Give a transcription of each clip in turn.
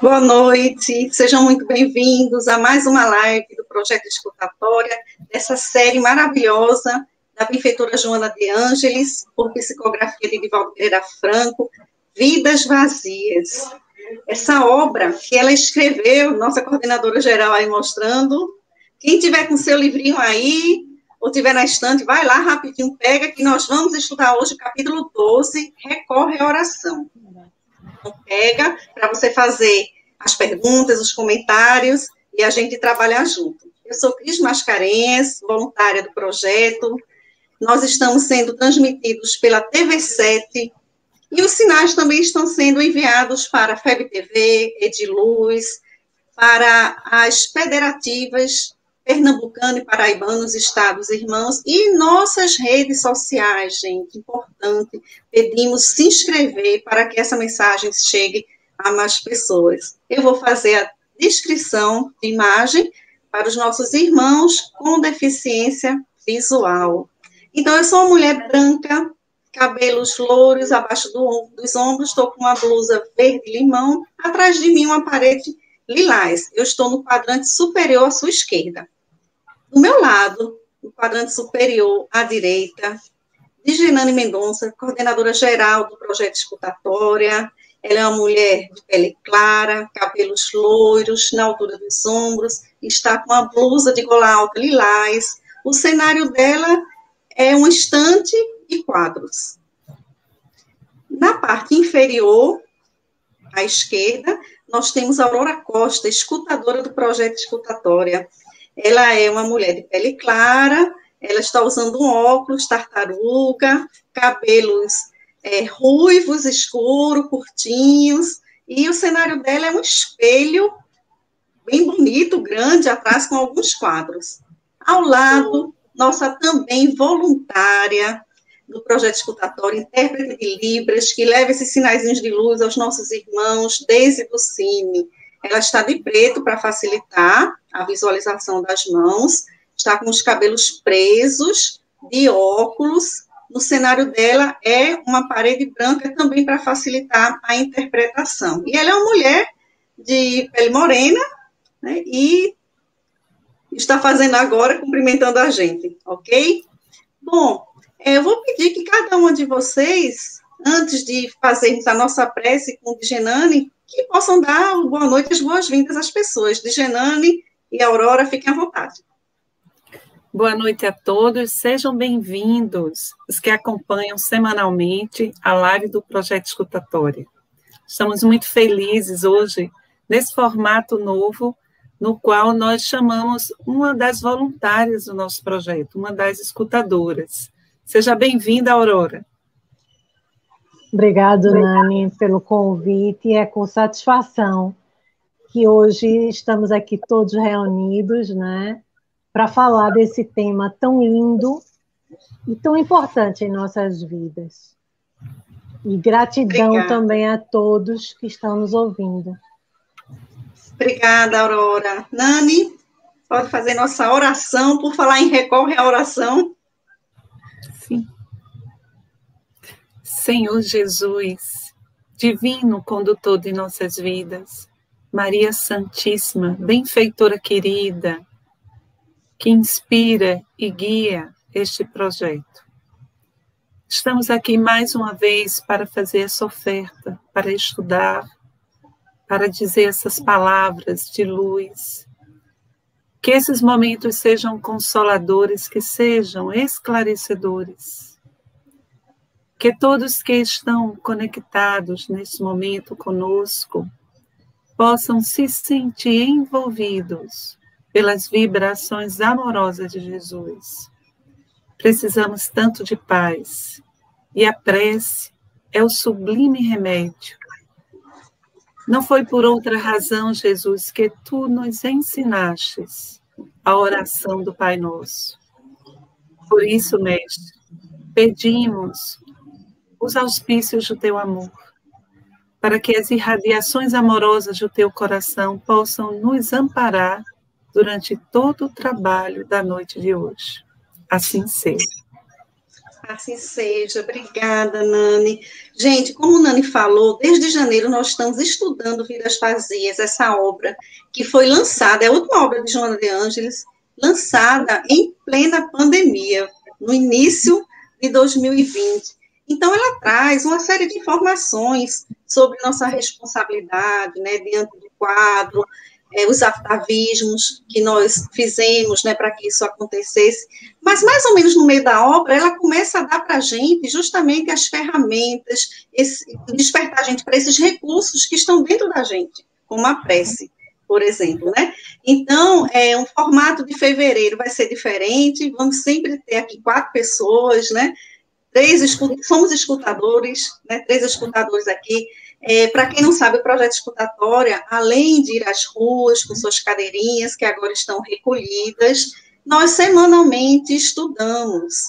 Boa noite, sejam muito bem-vindos a mais uma live do Projeto Escutatória, dessa série maravilhosa da benfeitora Joana de Ângeles, por psicografia de Divaldo Pereira Franco, Vidas Vazias. Essa obra que ela escreveu, nossa coordenadora geral aí mostrando, quem tiver com seu livrinho aí, ou tiver na estante, vai lá rapidinho, pega, que nós vamos estudar hoje o capítulo 12, Recorre à Oração. Então, pega para você fazer as perguntas, os comentários, e a gente trabalhar junto. Eu sou Cris Mascarenhas, voluntária do projeto. Nós estamos sendo transmitidos pela TV7, e os sinais também estão sendo enviados para a FEB TV, Ediluz, para as federativas pernambucano e paraibano, os estados irmãos, e nossas redes sociais, gente, importante, pedimos se inscrever para que essa mensagem chegue a mais pessoas. Eu vou fazer a descrição de imagem para os nossos irmãos com deficiência visual. Então, eu sou uma mulher branca, cabelos louros abaixo dos ombros, estou com uma blusa verde-limão, atrás de mim uma parede lilás. Eu estou no quadrante superior à sua esquerda. Do meu lado, no quadrante superior à direita, Digenane Mendonça, coordenadora geral do Projeto Escutatória. Ela é uma mulher de pele clara, cabelos loiros, na altura dos ombros, está com uma blusa de gola alta lilás. O cenário dela é um estante e quadros. Na parte inferior, à esquerda, nós temos a Aurora Costa, escutadora do Projeto Escutatória. Ela é uma mulher de pele clara, ela está usando um óculos tartaruga, cabelos ruivos, escuros, curtinhos, e o cenário dela é um espelho bem bonito, grande, atrás com alguns quadros. Ao lado, nossa também voluntária do Projeto Escutatório, intérprete de Libras, que leva esses sinaizinhos de luz aos nossos irmãos, Deise do Cine. Ela está de preto para facilitar a visualização das mãos, está com os cabelos presos, de óculos. No cenário dela é uma parede branca também para facilitar a interpretação. E ela é uma mulher de pele morena, né, e está fazendo agora, cumprimentando a gente, ok? Bom, eu vou pedir que cada uma de vocês, antes de fazermos a nossa prece com Digenane, que possam dar boa noite e as boas-vindas às pessoas. Digenane e Aurora, fiquem à vontade. Boa noite a todos, sejam bem-vindos, os que acompanham semanalmente a live do Projeto Escutatória. Estamos muito felizes hoje, nesse formato novo, no qual nós chamamos uma das voluntárias do nosso projeto, uma das escutadoras. Seja bem-vinda, Aurora. Obrigada, Nani, pelo convite. É com satisfação que hoje estamos aqui todos reunidos, né, para falar desse tema tão lindo e tão importante em nossas vidas. E gratidão Obrigada. Também a todos que estão nos ouvindo. Obrigada, Aurora. Nani, pode fazer nossa oração, por falar em recorre à oração. Sim. Senhor Jesus, divino condutor de nossas vidas, Maria Santíssima, benfeitora querida, que inspira e guia este projeto. Estamos aqui mais uma vez para fazer essa oferta, para estudar, para dizer essas palavras de luz. Que esses momentos sejam consoladores, que sejam esclarecedores. Que todos que estão conectados nesse momento conosco possam se sentir envolvidos pelas vibrações amorosas de Jesus. Precisamos tanto de paz, e a prece é o sublime remédio. Não foi por outra razão, Jesus, que tu nos ensinastes a oração do Pai Nosso. Por isso, Mestre, pedimos os auspícios do teu amor, para que as irradiações amorosas do teu coração possam nos amparar durante todo o trabalho da noite de hoje. Assim seja. Assim seja. Obrigada, Nani. Gente, como o Nani falou, desde janeiro nós estamos estudando Vidas Vazias, essa obra que foi lançada, é a última obra de Joana de Ângeles, lançada em plena pandemia, no início de 2020. Então, ela traz uma série de informações sobre nossa responsabilidade, né, diante do quadro, os atavismos que nós fizemos, né, para que isso acontecesse, mas mais ou menos no meio da obra, ela começa a dar para a gente justamente as ferramentas, despertar a gente para esses recursos que estão dentro da gente, como a prece, por exemplo, né? Então, um formato de fevereiro vai ser diferente, vamos sempre ter aqui 4 pessoas, né? Somos escutadores, né? 3 escutadores aqui. Para quem não sabe, o projeto Escutatória, além de ir às ruas com suas cadeirinhas, que agora estão recolhidas, nós semanalmente estudamos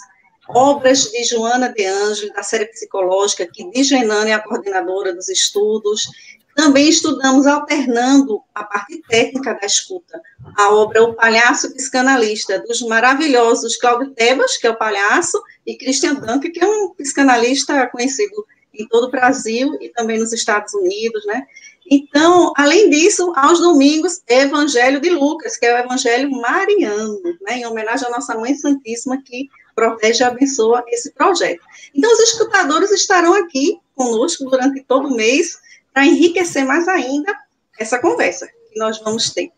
obras de Joana de Ângeles, da série psicológica, que Digenane é a coordenadora dos estudos. Também estudamos alternando a parte técnica da escuta, a obra O Palhaço Psicanalista, dos maravilhosos Cláudio Tebas, que é o palhaço, e Christian Duncan, que é um psicanalista conhecido em todo o Brasil e também nos Estados Unidos, né? Então, além disso, aos domingos, Evangelho de Lucas, que é o Evangelho mariano, né? Em homenagem à nossa Mãe Santíssima, que protege e abençoa esse projeto. Então, os escutadores estarão aqui conosco durante todo o mês para enriquecer mais ainda essa conversa que nós vamos ter.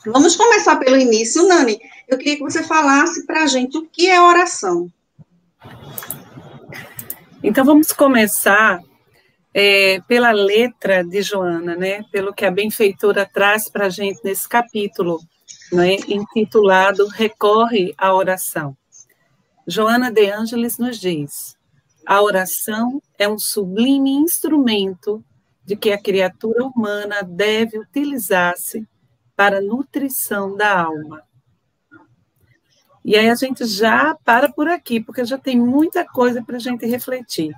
Vamos começar pelo início, Nani. Eu queria que você falasse para a gente o que é oração. Então, vamos começar pela letra de Joana, né? Pelo que a benfeitora traz para a gente nesse capítulo, né? Intitulado Recorre à Oração. Joana de Ângeles nos diz: a oração é um sublime instrumento de que a criatura humana deve utilizar-se para a nutrição da alma. E aí a gente já para por aqui, porque já tem muita coisa para a gente refletir.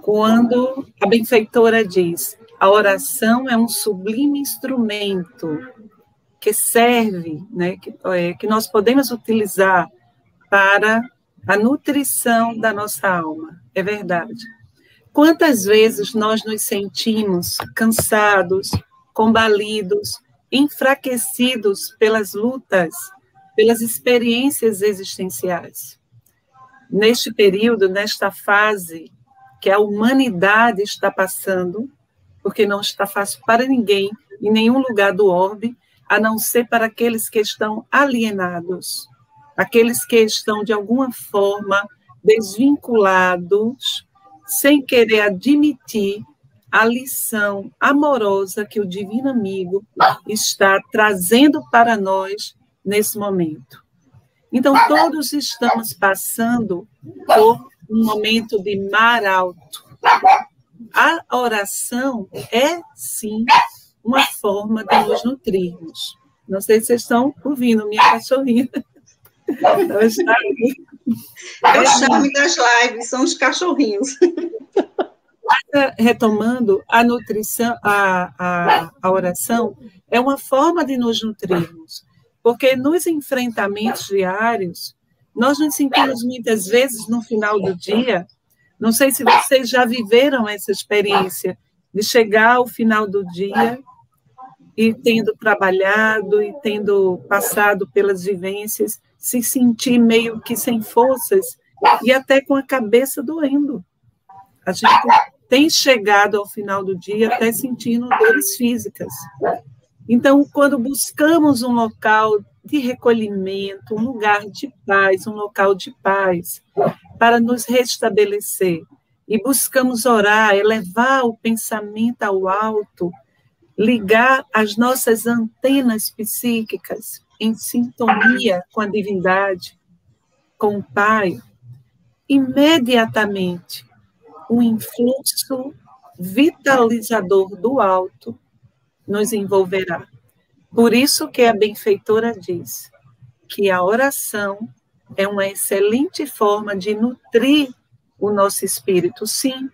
Quando a benfeitora diz, a oração é um sublime instrumento que serve, né, que nós podemos utilizar para a nutrição da nossa alma. É verdade. Quantas vezes nós nos sentimos cansados, combalidos, enfraquecidos pelas lutas, pelas experiências existenciais. Neste período, nesta fase que a humanidade está passando, porque não está fácil para ninguém, em nenhum lugar do orbe, a não ser para aqueles que estão alienados, aqueles que estão, de alguma forma, desvinculados, sem querer admitir a lição amorosa que o Divino Amigo está trazendo para nós nesse momento. Então, todos estamos passando por um momento de mar alto. A oração é, sim, uma forma de nos nutrirmos. Não sei se vocês estão ouvindo minha cachorrinha. Ela está aí. É o charme das lives, são os cachorrinhos. Retomando, a nutrição, a oração é uma forma de nos nutrirmos, porque nos enfrentamentos diários, nós nos sentimos muitas vezes no final do dia, não sei se vocês já viveram essa experiência, de chegar ao final do dia e tendo trabalhado e tendo passado pelas vivências, se sentir meio que sem forças e até com a cabeça doendo. A gente tem chegado ao final do dia até sentindo dores físicas. Então, quando buscamos um local de recolhimento, um lugar de paz, um local de paz, para nos restabelecer, e buscamos orar, elevar o pensamento ao alto, ligar as nossas antenas psíquicas em sintonia com a divindade, com o Pai, imediatamente um influxo vitalizador do alto nos envolverá. Por isso que a benfeitora diz que a oração é uma excelente forma de nutrir o nosso espírito. Sim,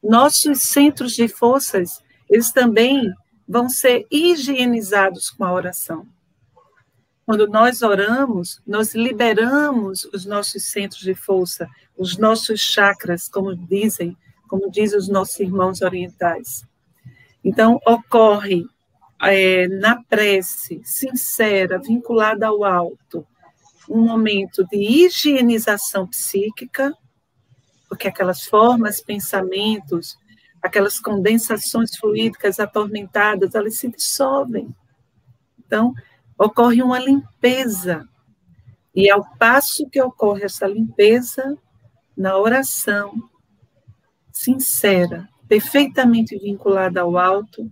nossos centros de forças, eles também vão ser higienizados com a oração. Quando nós oramos, nós liberamos os nossos centros de força, os nossos chakras, como dizem os nossos irmãos orientais. Então, ocorre na prece sincera, vinculada ao alto, um momento de higienização psíquica, porque aquelas formas, pensamentos, aquelas condensações fluídicas atormentadas, elas se dissolvem. Então, ocorre uma limpeza. E ao passo que ocorre essa limpeza, na oração sincera, perfeitamente vinculada ao alto,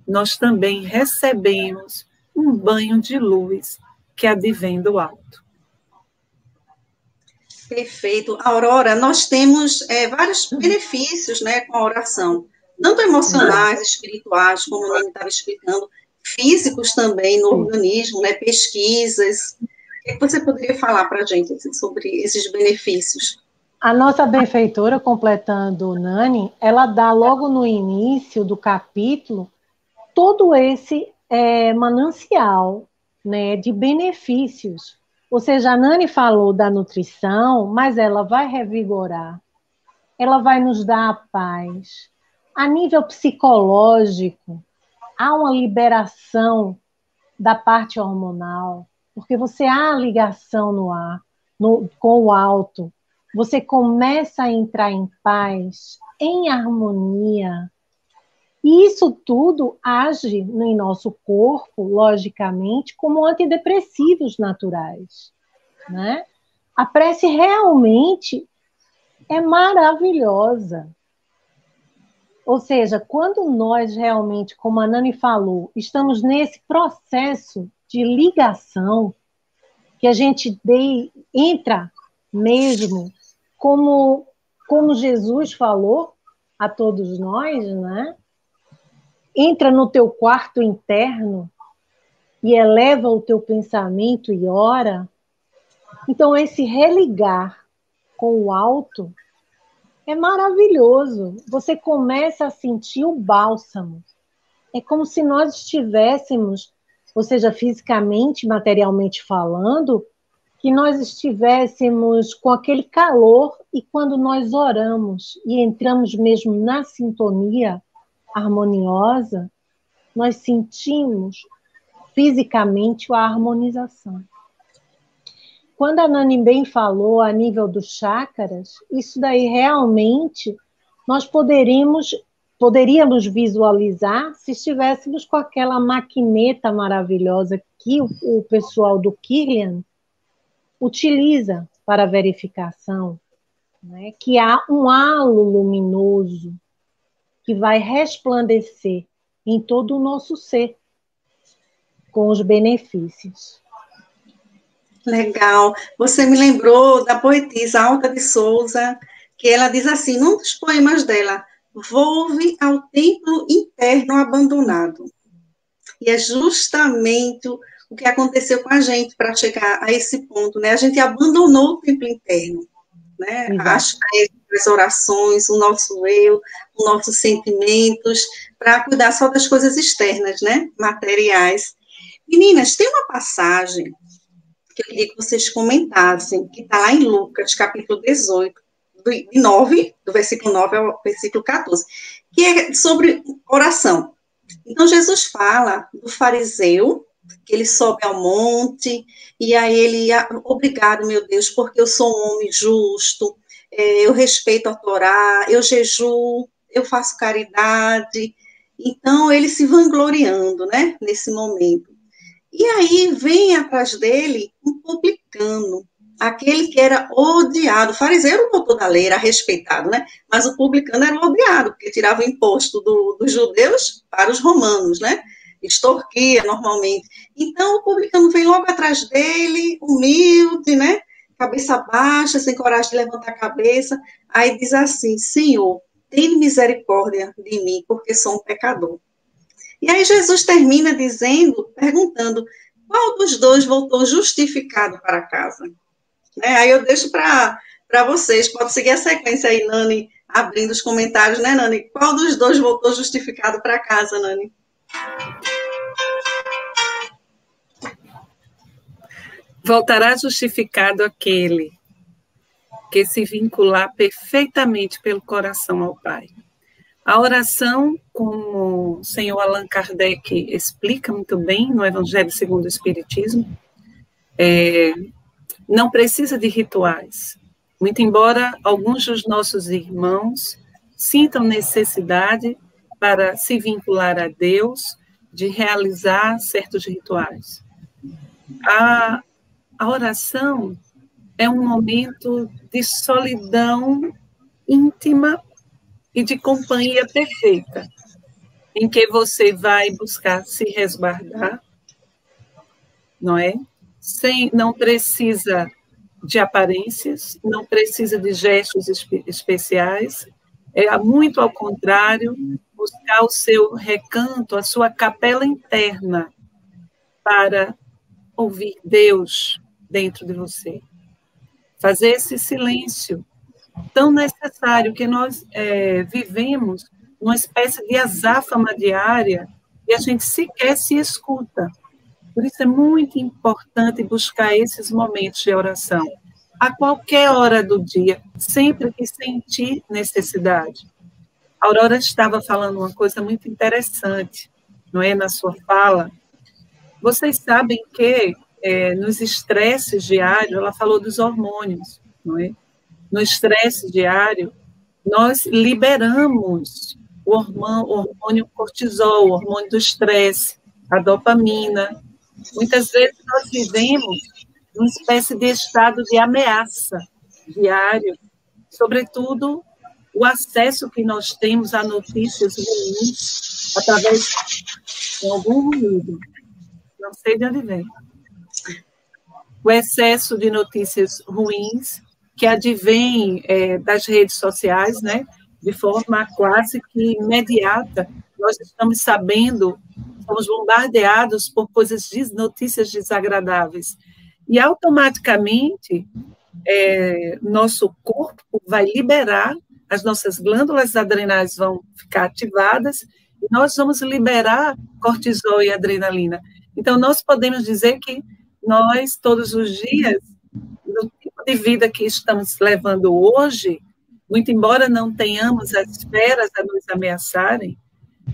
nós também recebemos um banho de luz que advém do alto. Perfeito. Aurora, nós temos vários benefícios, né, com a oração, tanto emocionais, espirituais, como o Nani estava explicando, físicos também no organismo, né, pesquisas. O que você poderia falar para a gente sobre esses benefícios? A nossa benfeitora, completando o Nani, ela dá logo no início do capítulo todo esse manancial, né, de benefícios. Ou seja, a Nani falou da nutrição, mas ela vai revigorar, ela vai nos dar a paz. A nível psicológico, há uma liberação da parte hormonal, porque você há ligação no ar, com o alto, você começa a entrar em paz, em harmonia. E isso tudo age em nosso corpo, logicamente, como antidepressivos naturais, né? A prece realmente é maravilhosa. Ou seja, quando nós realmente, como a Nani falou, estamos nesse processo de ligação, que a gente entra mesmo, como Jesus falou a todos nós, né? Entra no teu quarto interno e eleva o teu pensamento e ora. Então, esse religar com o alto é maravilhoso. Você começa a sentir o bálsamo. É como se nós estivéssemos, ou seja, fisicamente, materialmente falando, que nós estivéssemos com aquele calor e quando nós oramos e entramos mesmo na sintonia harmoniosa, nós sentimos fisicamente a harmonização. Quando a Nani bem falou a nível dos chakras, isso daí realmente nós poderíamos visualizar se estivéssemos com aquela maquineta maravilhosa que o pessoal do Kirlian utiliza para verificação, né? Que há um halo luminoso que vai resplandecer em todo o nosso ser, com os benefícios. Legal. Você me lembrou da poetisa Alta de Souza, que ela diz assim, num dos poemas dela, volve ao templo interno abandonado. E é justamente o que aconteceu com a gente para chegar a esse ponto, né? A gente abandonou o templo interno, né? As orações, o nosso eu, os nossos sentimentos, para cuidar só das coisas externas, né? Materiais. Meninas, tem uma passagem que eu queria que vocês comentassem, que está lá em Lucas, capítulo 18, do versículo 9 ao versículo 14, que é sobre oração. Então, Jesus fala do fariseu, que ele sobe ao monte, e aí ele, obrigado, meu Deus, porque eu sou um homem justo, eu respeito a Torá, eu jejuo, eu faço caridade. Então, ele se vangloriando, né, nesse momento. E aí vem atrás dele um publicano, aquele que era odiado. O fariseu era o doutor da lei, era respeitado, né? Mas o publicano era odiado, porque tirava o imposto dos judeus para os romanos, né? Extorquia normalmente. Então o publicano vem logo atrás dele, humilde, né? Cabeça baixa, sem coragem de levantar a cabeça. Aí diz assim: Senhor, tem misericórdia de mim, porque sou um pecador. E aí Jesus termina perguntando, qual dos dois voltou justificado para casa? Aí eu deixo para vocês, pode seguir a sequência aí, Nani, abrindo os comentários, né, Nani? Qual dos dois voltou justificado para casa, Nani? Voltará justificado aquele que se vincular perfeitamente pelo coração ao Pai. A oração, como o senhor Allan Kardec explica muito bem no Evangelho segundo o Espiritismo, não precisa de rituais. Muito embora alguns dos nossos irmãos sintam necessidade para se vincular a Deus, de realizar certos rituais. A oração é um momento de solidão íntima e de companhia perfeita, em que você vai buscar se resguardar, não é? Não precisa de aparências, não precisa de gestos especiais, muito ao contrário, buscar o seu recanto, a sua capela interna, para ouvir Deus dentro de você. Fazer esse silêncio tão necessário que nós vivemos uma espécie de azáfama diária e a gente sequer se escuta. Por isso é muito importante buscar esses momentos de oração, a qualquer hora do dia, sempre que sentir necessidade. A Aurora estava falando uma coisa muito interessante, não é, na sua fala. Vocês sabem que nos estresses diários, ela falou dos hormônios, não é? No estresse diário, nós liberamos o hormônio cortisol, o hormônio do estresse, a dopamina. Muitas vezes nós vivemos uma espécie de estado de ameaça diário, sobretudo o acesso que nós temos a notícias ruins através de algum ruído. Não sei de onde vem. O excesso de notícias ruins que advém das redes sociais, né, de forma quase que imediata. Nós estamos sabendo, somos bombardeados por notícias desagradáveis. E, automaticamente, nosso corpo vai liberar, as nossas glândulas adrenais vão ficar ativadas, e nós vamos liberar cortisol e adrenalina. Então, nós podemos dizer que nós, todos os dias, no tipo de vida que estamos levando hoje, muito embora não tenhamos as feras a nos ameaçarem,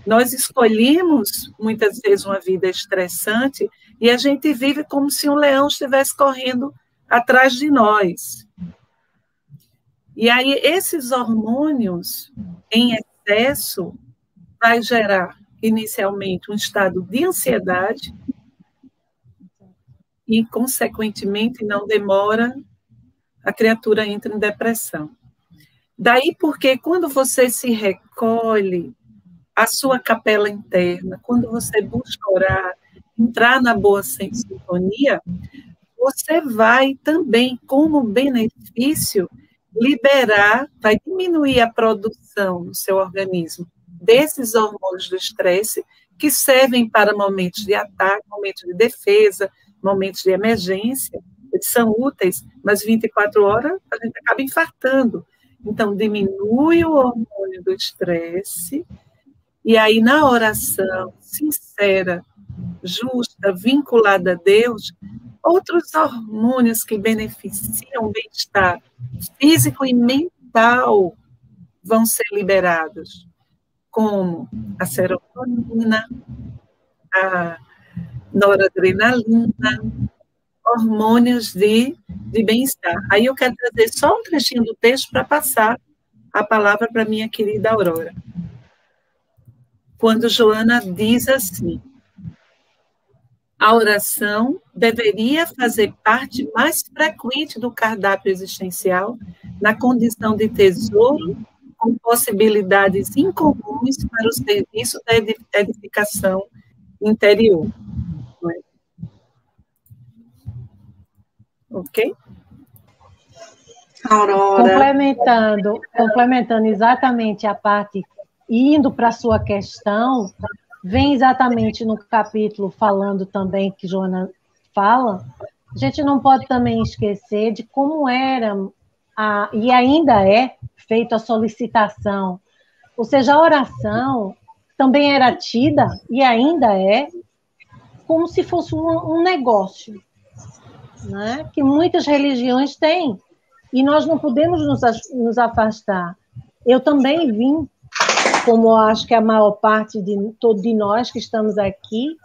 nós escolhemos, muitas vezes, uma vida estressante e a gente vive como se um leão estivesse correndo atrás de nós. E aí, esses hormônios em excesso vai gerar, inicialmente, um estado de ansiedade e, consequentemente, não demora, a criatura entra em depressão. Daí porque, quando você se recolhe à sua capela interna, quando você busca orar, entrar na boa sintonia, você vai também, como benefício, liberar, vai diminuir a produção no seu organismo desses hormônios do estresse, que servem para momentos de ataque, momentos de defesa, momentos de emergência. Eles são úteis, mas 24 horas a gente acaba infartando. Então, diminui o hormônio do estresse, e aí, na oração sincera, justa, vinculada a Deus, outros hormônios que beneficiam o bem-estar físico e mental vão ser liberados, como a serotonina, a noradrenalina, hormônios de bem-estar. Aí eu quero trazer só um trechinho do texto para passar a palavra para minha querida Aurora. Quando Joana diz assim: a oração deveria fazer parte mais frequente do cardápio existencial, na condição de tesouro, com possibilidades incomuns para o serviço da edificação interior. Ok? Aurora. Complementando exatamente a parte, indo para a sua questão, vem exatamente no capítulo falando também, que Joana fala, a gente não pode também esquecer de como era, e ainda é, feita a solicitação. Ou seja, a oração também era tida, e ainda é, como se fosse um negócio. né, que muitas religiões têm, e nós não podemos nos afastar. Eu também vim, como acho que a maior parte de nós que estamos aqui,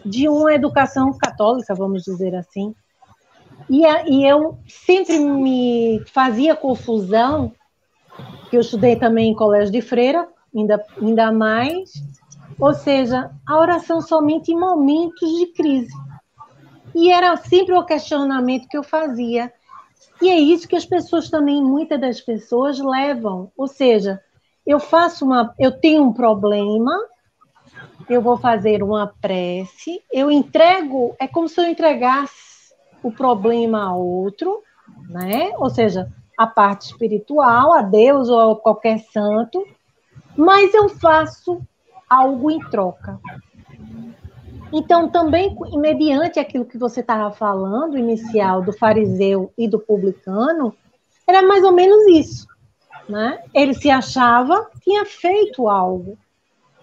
de uma educação católica, vamos dizer assim. E eu sempre me fazia confusão, que eu estudei também em colégio de freira, ainda mais, ou seja, a oração somente em momentos de crise. E era sempre o questionamento que eu fazia. E é isso que as pessoas também, muitas das pessoas levam. Ou seja, eu tenho um problema, eu vou fazer uma prece, eu entrego, é como se eu entregasse o problema a outro, né? Ou seja, a parte espiritual, a Deus ou a qualquer santo, mas eu faço algo em troca. Então, também, mediante aquilo que você estava falando, inicial, do fariseu e do publicano, era mais ou menos isso, né? Ele se achava, tinha feito algo.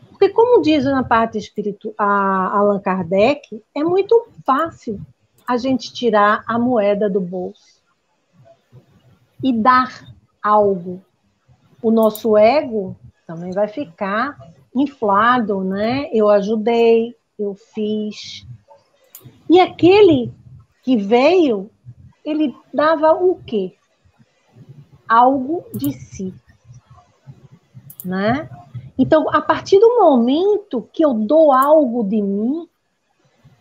Porque, como diz na parte espiritual Allan Kardec, é muito fácil a gente tirar a moeda do bolso e dar algo. O nosso ego também vai ficar inflado, né? Eu ajudei, eu fiz. E aquele que veio, ele dava o quê? Algo de si, né? Então, a partir do momento que eu dou algo de mim,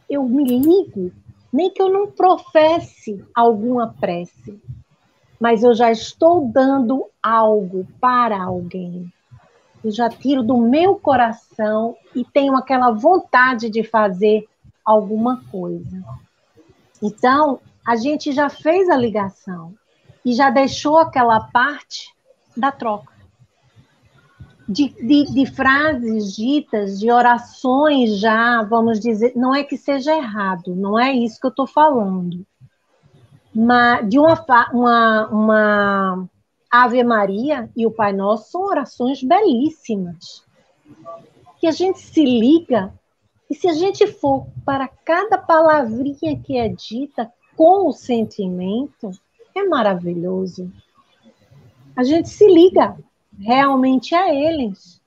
eu me ligo, nem que eu não professe alguma prece, mas eu já estou dando algo para alguém. Eu já tiro do meu coração e tenho aquela vontade de fazer alguma coisa. Então, a gente já fez a ligação e já deixou aquela parte da troca. De frases ditas, de orações já, vamos dizer, não é que seja errado, não é isso que eu estou falando, mas de uma Ave Maria e o Pai Nosso são orações belíssimas, que a gente se liga, e se a gente for para cada palavrinha que é dita com o sentimento, é maravilhoso. A gente se liga realmente a eles,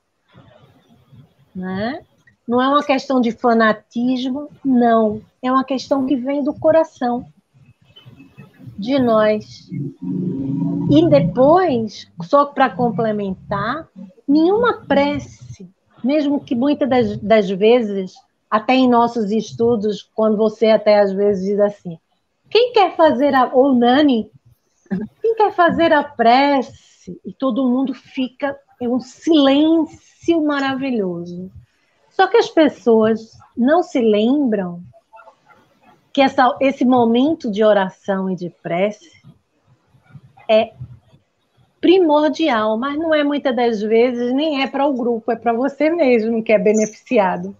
né? Não é uma questão de fanatismo, não. É uma questão que vem do coração de nós. E depois, só para complementar, nenhuma prece, mesmo que muitas das vezes, até em nossos estudos, quando você até às vezes diz assim, quem quer fazer ou Nani, quem quer fazer a prece? E todo mundo fica em um silêncio maravilhoso. Só que as pessoas não se lembram que esse momento de oração e de prece é primordial, mas não é muitas das vezes, nem é para o grupo, é para você mesmo que é beneficiado.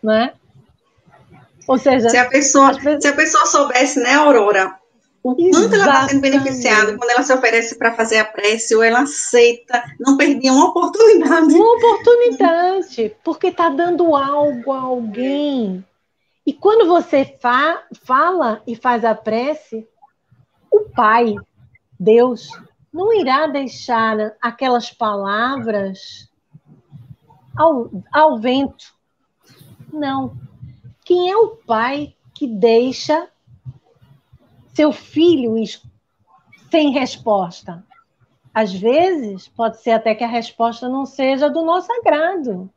Não é? Ou seja, se a pessoa soubesse, né, Aurora, o quanto ela está sendo beneficiada quando ela se oferece para fazer a prece ou ela aceita, não perdia uma oportunidade. Uma oportunidade, porque está dando algo a alguém. E quando você fala e faz a prece, o Pai, Deus, não irá deixar aquelas palavras ao vento. Não. Quem é o Pai que deixa seu filho sem resposta? Às vezes, pode ser até que a resposta não seja do nosso agrado,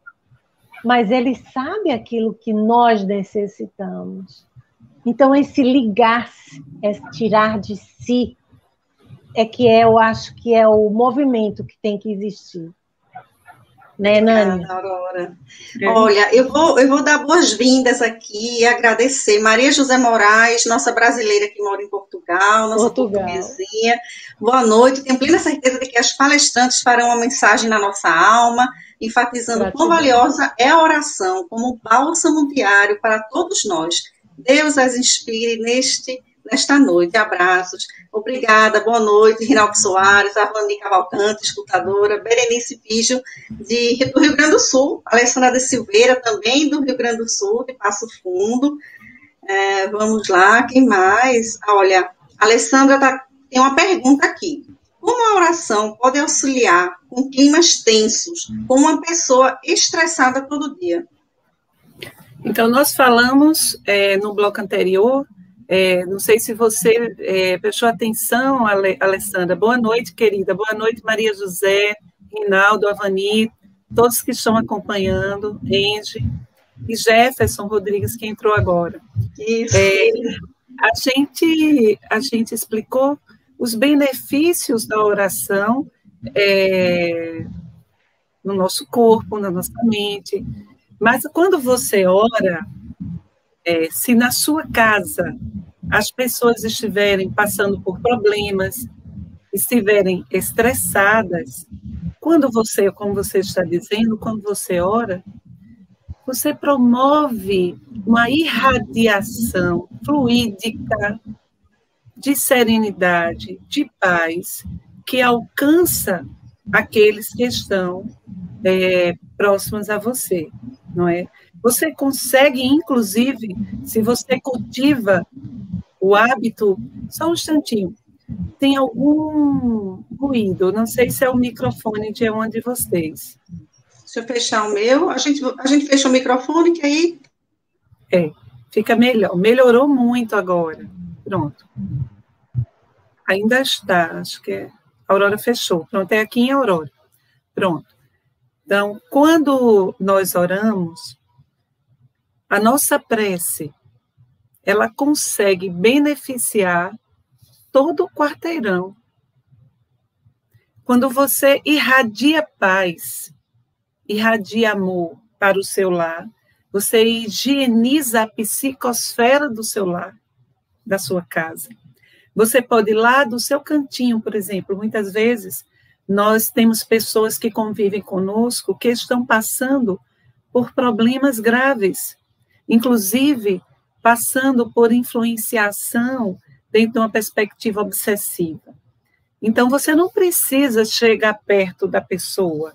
mas ele sabe aquilo que nós necessitamos. Então, esse ligar-se, esse tirar de si, eu acho que é o movimento que tem que existir. Né, Nani? Aurora. Olha, eu vou dar boas-vindas aqui e agradecer Maria José Moraes, nossa brasileira que mora em Portugal, nossa portuguesinha. Boa noite. Tenho plena certeza de que as palestrantes farão uma mensagem na nossa alma, enfatizando quão valiosa é a oração como bálsamo diário para todos nós. Deus as inspire nesta noite. Abraços. Obrigada, boa noite, Rinaldo Soares, Arlani Cavalcante, escutadora, Berenice Pijo, do Rio Grande do Sul, Alessandra de Silveira, também do Rio Grande do Sul, de Passo Fundo, Vamos lá, quem mais? Olha, a Alessandra tem uma pergunta aqui. Como a oração pode auxiliar com climas tensos, com uma pessoa estressada todo dia? Então, nós falamos no bloco anterior, não sei se você prestou atenção, Alessandra. Boa noite, querida. Boa noite, Maria José, Rinaldo, Avani, todos que estão acompanhando, Angie e Jefferson Rodrigues, que entrou agora. Isso. A gente explicou os benefícios da oração no nosso corpo, na nossa mente. Mas quando você ora, se na sua casa as pessoas estiverem passando por problemas, estiverem estressadas, como você está dizendo, quando você ora, você promove uma irradiação fluídica de serenidade, de paz, que alcança aqueles que estão próximos a você, não é? Você consegue, inclusive, se você cultiva o hábito, só um instantinho, tem algum ruído, não sei se é o microfone de um de vocês. Deixa eu fechar o meu, a gente fecha o microfone, que aí... Fica melhor, melhorou muito agora, pronto. Ainda está, acho que a Aurora fechou, pronto, é aqui em Aurora, pronto. Então, quando nós oramos, a nossa prece, ela consegue beneficiar todo o quarteirão. Quando você irradia paz, irradia amor para o seu lar, você higieniza a psicosfera do seu lar, da sua casa. Você pode ir lá do seu cantinho, por exemplo, muitas vezes nós temos pessoas que convivem conosco que estão passando por problemas graves, inclusive passando por influenciação dentro de uma perspectiva obsessiva. Então, você não precisa chegar perto da pessoa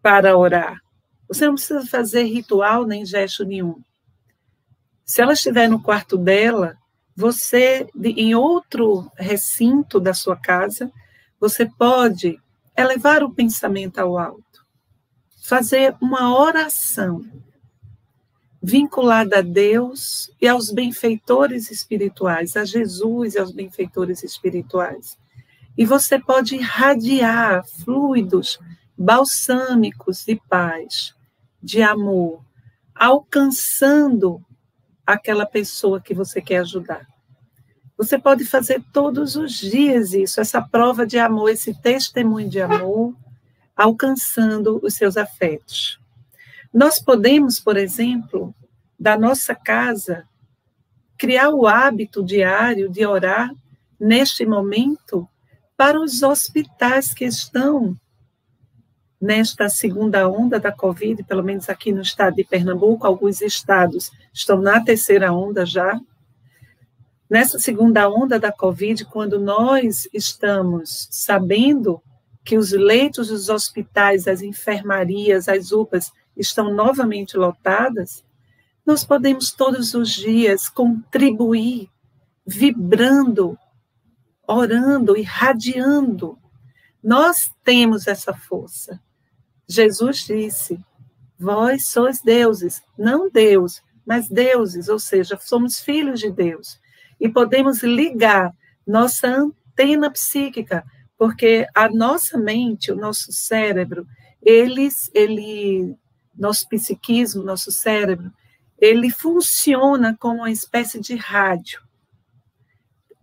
para orar. Você não precisa fazer ritual nem gesto nenhum. Se ela estiver no quarto dela, você, em outro recinto da sua casa, você pode elevar o pensamento ao alto, fazer uma oração vinculada a Deus e aos benfeitores espirituais, a Jesus e aos benfeitores espirituais. E você pode irradiar fluidos balsâmicos de paz, de amor, alcançando aquela pessoa que você quer ajudar. Você pode fazer todos os dias isso, essa prova de amor, esse testemunho de amor, alcançando os seus afetos. Nós podemos, por exemplo, da nossa casa, criar o hábito diário de orar neste momento para os hospitais que estão nesta segunda onda da Covid, pelo menos aqui no estado de Pernambuco, alguns estados estão na terceira onda já. Nessa segunda onda da Covid, quando nós estamos sabendo que os leitos dos hospitais, as enfermarias, as UPAs estão novamente lotadas, nós podemos todos os dias contribuir, vibrando, orando, irradiando. Nós temos essa força. Jesus disse, vós sois deuses, não Deus, mas deuses, ou seja, somos filhos de Deus. E podemos ligar nossa antena psíquica, porque a nossa mente, o nosso cérebro, nosso psiquismo, nosso cérebro, ele funciona como uma espécie de rádio,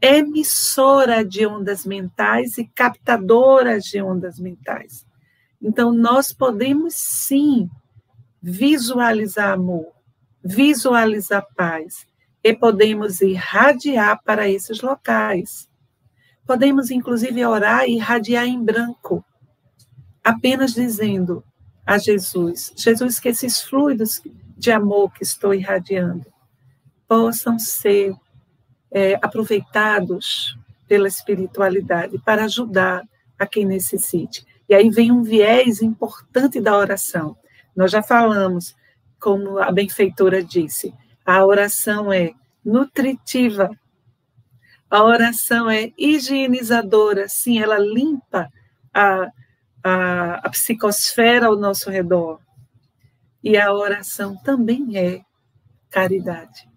emissora de ondas mentais e captadora de ondas mentais. Então, nós podemos, sim, visualizar amor, visualizar paz, e podemos irradiar para esses locais. Podemos, inclusive, orar e irradiar em branco, apenas dizendo a Jesus, Jesus, que esses fluidos de amor que estou irradiando possam ser aproveitados pela espiritualidade para ajudar a quem necessite. E aí vem um viés importante da oração. Nós já falamos, como a benfeitora disse, a oração é nutritiva. A oração é higienizadora, sim, ela limpa a psicosfera ao nosso redor. E a oração também é caridade.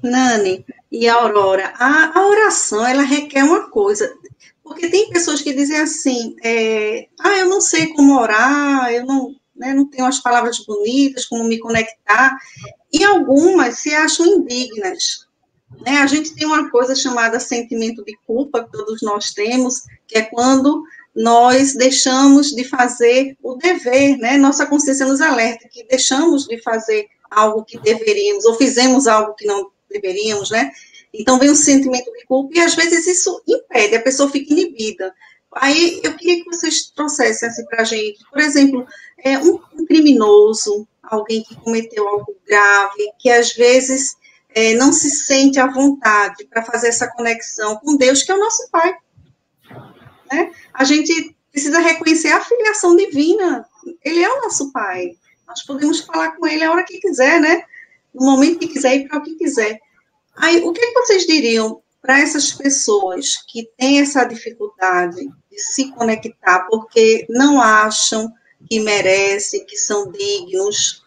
Nani e Aurora, a oração, ela requer uma coisa, porque tem pessoas que dizem assim, eu não sei como orar, eu não, né, não tenho as palavras bonitas, como me conectar, e algumas se acham indignas. Né? A gente tem uma coisa chamada sentimento de culpa, que todos nós temos, que é quando nós deixamos de fazer o dever, né? Nossa consciência nos alerta que deixamos de fazer algo que deveríamos, ou fizemos algo que não deveríamos, né? Então vem um sentimento de culpa, e às vezes isso impede, a pessoa fica inibida. Aí eu queria que vocês trouxessem assim, para a gente, por exemplo, um criminoso, alguém que cometeu algo grave, que às vezes não se sente à vontade para fazer essa conexão com Deus, que é o nosso Pai. Né? A gente precisa reconhecer a filiação divina. Ele é o nosso Pai. Nós podemos falar com Ele a hora que quiser, né? No momento que quiser e para o que quiser. Aí, o que vocês diriam para essas pessoas que têm essa dificuldade de se conectar, porque não acham que merecem, que são dignos?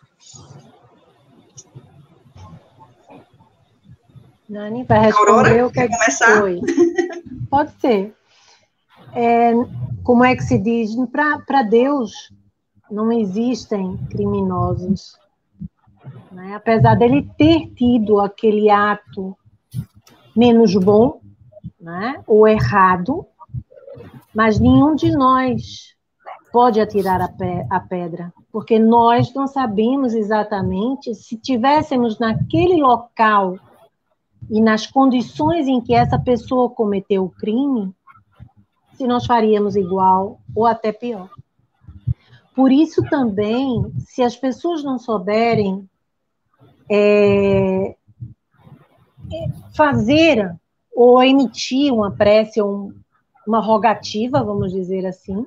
Nani, vai responder o que é que foi. Pode ser. Como é que se diz? Para Deus não existem criminosos. Né? Apesar dele ter tido aquele ato menos bom, né? Ou errado, mas nenhum de nós pode atirar a pedra, porque nós não sabemos exatamente se tivéssemos naquele local e nas condições em que essa pessoa cometeu o crime, se nós faríamos igual ou até pior. Por isso também, se as pessoas não souberem fazer ou emitir uma prece ou uma rogativa, vamos dizer assim,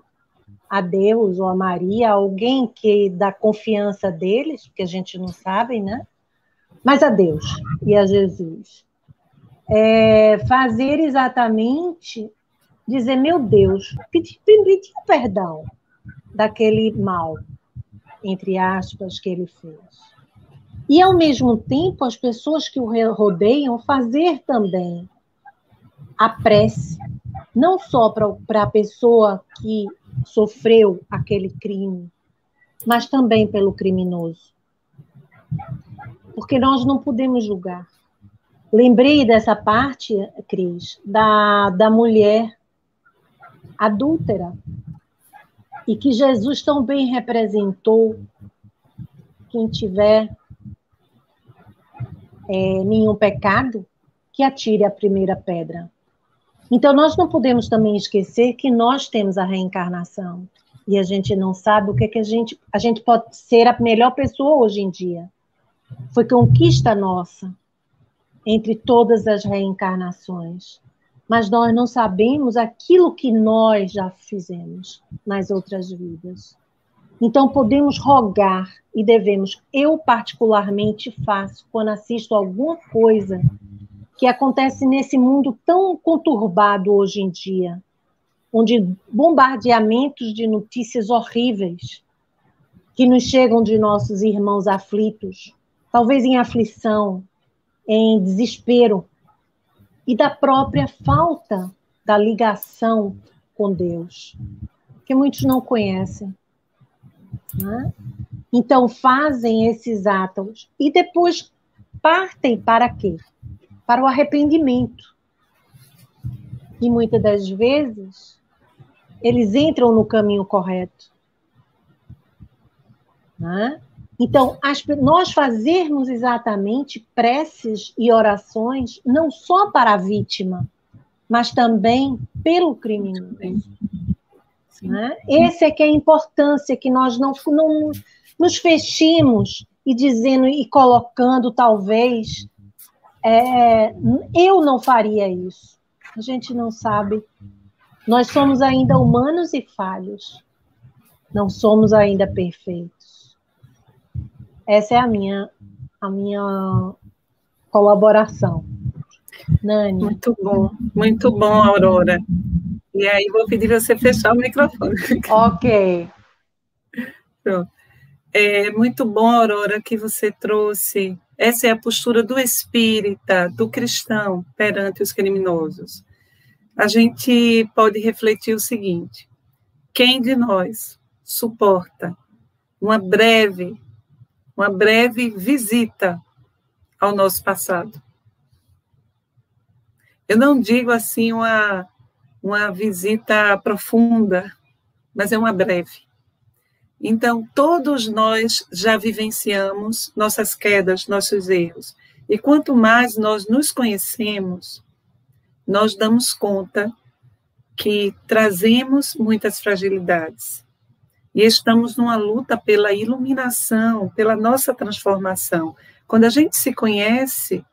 a Deus ou a Maria, alguém que dá confiança deles, porque a gente não sabe, né? Mas a Deus e a Jesus. Fazer exatamente, dizer, meu Deus, pedir perdão daquele mal, entre aspas, que ele fez. E, ao mesmo tempo, as pessoas que o rodeiam fazer também a prece, não só para a pessoa que sofreu aquele crime, mas também pelo criminoso. Porque nós não podemos julgar. Lembrei dessa parte, Cris, da mulher adúltera, e que Jesus tão bem representou: quem tiver nenhum pecado, que atire a primeira pedra. Então, nós não podemos também esquecer que nós temos a reencarnação, e a gente não sabe o que a gente pode ser a melhor pessoa hoje em dia. Foi conquista nossa, entre todas as reencarnações. Mas nós não sabemos aquilo que nós já fizemos nas outras vidas. Então, podemos rogar e devemos. Eu, particularmente, faço quando assisto alguma coisa que acontece nesse mundo tão conturbado hoje em dia, onde bombardeamentos de notícias horríveis que nos chegam de nossos irmãos aflitos, talvez em aflição, em desespero, e da própria falta da ligação com Deus, que muitos não conhecem. Né? Então, fazem esses atos e depois partem para quê? Para o arrependimento. E muitas das vezes, eles entram no caminho correto. Né? Então, nós fazermos exatamente preces e orações não só para a vítima, mas também pelo criminoso. Né? Essa é que é a importância, que nós não nos fechemos e dizendo e colocando, talvez, eu não faria isso. A gente não sabe. Nós somos ainda humanos e falhos. Não somos ainda perfeitos. Essa é a minha colaboração. Nani. Muito bom, Aurora. E aí vou pedir você fechar o microfone. Ok. Pronto. É muito bom, Aurora, que você trouxe. Essa é a postura do espírita, do cristão, perante os criminosos. A gente pode refletir o seguinte: quem de nós suporta uma breve visita ao nosso passado? Eu não digo assim uma visita profunda, mas é uma breve. Então, todos nós já vivenciamos nossas quedas, nossos erros. E quanto mais nós nos conhecemos, nós damos conta que trazemos muitas fragilidades. E estamos numa luta pela iluminação, pela nossa transformação. Quando a gente se conhece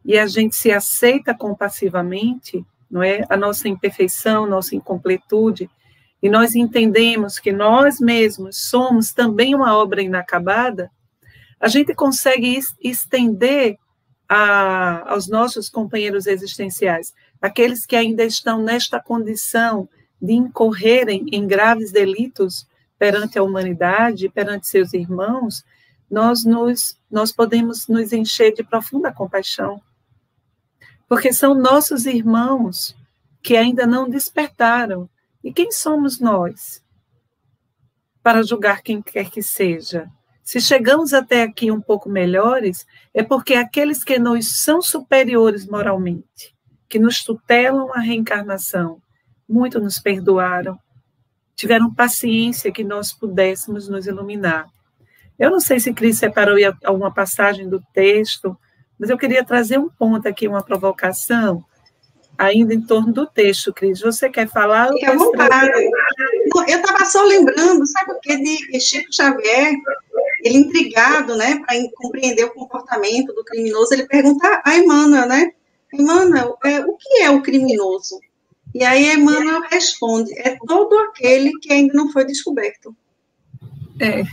e a gente se aceita compassivamente, não é? A nossa imperfeição, nossa incompletude, e nós entendemos que nós mesmos somos também uma obra inacabada, a gente consegue estender aos nossos companheiros existenciais, aqueles que ainda estão nesta condição de incorrerem em graves delitos perante a humanidade, perante seus irmãos, nós podemos nos encher de profunda compaixão, porque são nossos irmãos que ainda não despertaram. E quem somos nós para julgar quem quer que seja? Se chegamos até aqui um pouco melhores, é porque aqueles que nos são superiores moralmente, que nos tutelam a reencarnação, muito nos perdoaram, tiveram paciência que nós pudéssemos nos iluminar. Eu não sei se Cris separou alguma passagem do texto, mas eu queria trazer um ponto aqui, uma provocação, ainda em torno do texto, Cris. Você quer falar? Fique à vontade. Não, eu estava só lembrando, sabe o que, de Chico Xavier, ele intrigado, né, para compreender o comportamento do criminoso, ele pergunta a Emmanuel, né, Emmanuel, o que é o criminoso? E aí Emmanuel responde, é todo aquele que ainda não foi descoberto. Né?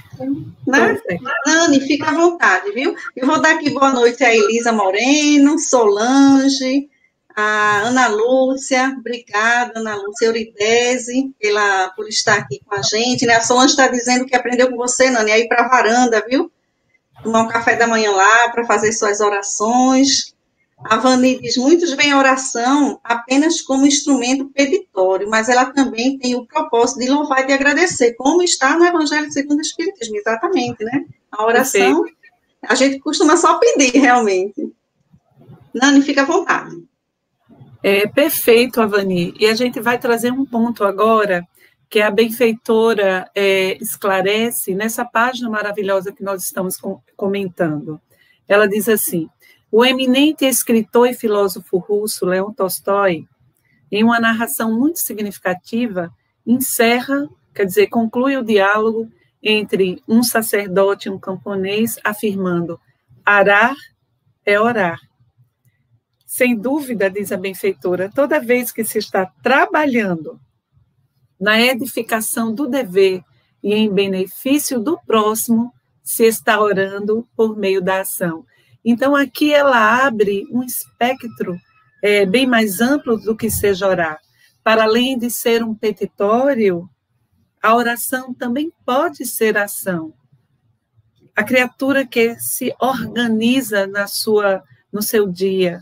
Nani, fica à vontade, viu? Eu vou dar aqui boa noite a Elisa Moreno, Solange, a Ana Lúcia, obrigada, Ana Lúcia, Euridese, por estar aqui com a gente, né? A Solange está dizendo que aprendeu com você, Nani, aí para a varanda, viu? Tomar um café da manhã lá para fazer suas orações. A Vani diz, muitos veem a oração apenas como instrumento peditório, mas ela também tem o propósito de louvar e de agradecer, como está no Evangelho segundo o Espiritismo, exatamente, né? A oração, a gente costuma só pedir, realmente. Nani, fica à vontade. Perfeito, Avani. E a gente vai trazer um ponto agora, que a benfeitora esclarece nessa página maravilhosa que nós estamos comentando. Ela diz assim, o eminente escritor e filósofo russo, Leon Tolstói, em uma narração muito significativa, conclui o diálogo entre um sacerdote e um camponês, afirmando, arar é orar. Sem dúvida, diz a benfeitora, toda vez que se está trabalhando na edificação do dever e em benefício do próximo, se está orando por meio da ação. Então, aqui ela abre um espectro bem mais amplo do que seja orar. Para além de ser um petitório, a oração também pode ser ação. A criatura que se organiza no seu dia,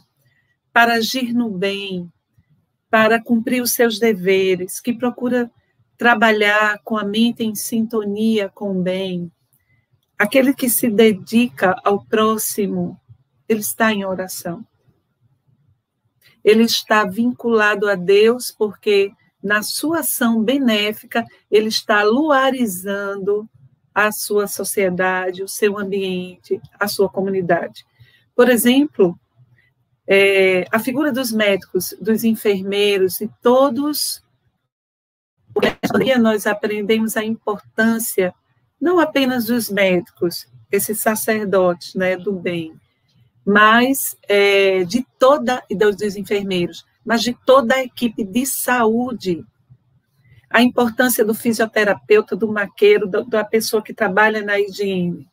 para agir no bem, para cumprir os seus deveres, que procura trabalhar com a mente em sintonia com o bem, aquele que se dedica ao próximo, ele está em oração. Ele está vinculado a Deus, porque na sua ação benéfica, ele está luarizando a sua sociedade, o seu ambiente, a sua comunidade. Por exemplo, a figura dos médicos, dos enfermeiros e todos, porque nós aprendemos a importância não apenas dos médicos, esses sacerdotes, né, do bem, mas de toda, e dos enfermeiros, mas de toda a equipe de saúde. A importância do fisioterapeuta, do maqueiro, da pessoa que trabalha na higiene.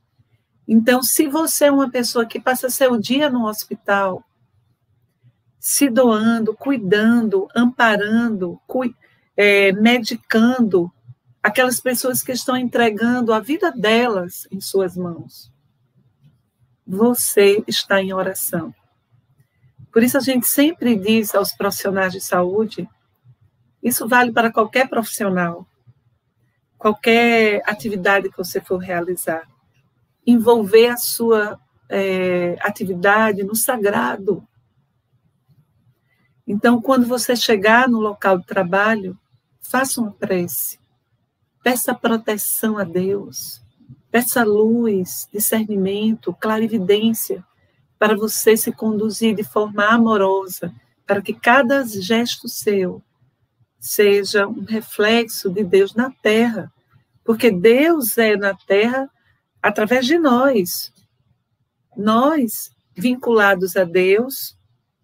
Então, se você é uma pessoa que passa seu dia no hospital, se doando, cuidando, amparando, medicando aquelas pessoas que estão entregando a vida delas em suas mãos, você está em oração. Por isso a gente sempre diz aos profissionais de saúde, isso vale para qualquer profissional, qualquer atividade que você for realizar, envolver a sua atividade no sagrado. Então, quando você chegar no local de trabalho, faça uma prece, peça proteção a Deus, peça luz, discernimento, clarividência, para você se conduzir de forma amorosa, para que cada gesto seu seja um reflexo de Deus na Terra, porque Deus é na Terra através de nós. Nós, vinculados a Deus,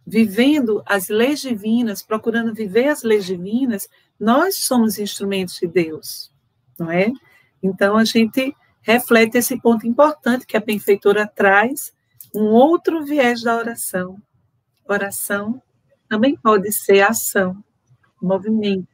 vivendo as leis divinas, procurando viver as leis divinas, nós somos instrumentos de Deus, não é? Então, a gente reflete esse ponto importante que a benfeitora traz, um outro viés da oração. Oração também pode ser ação, movimento.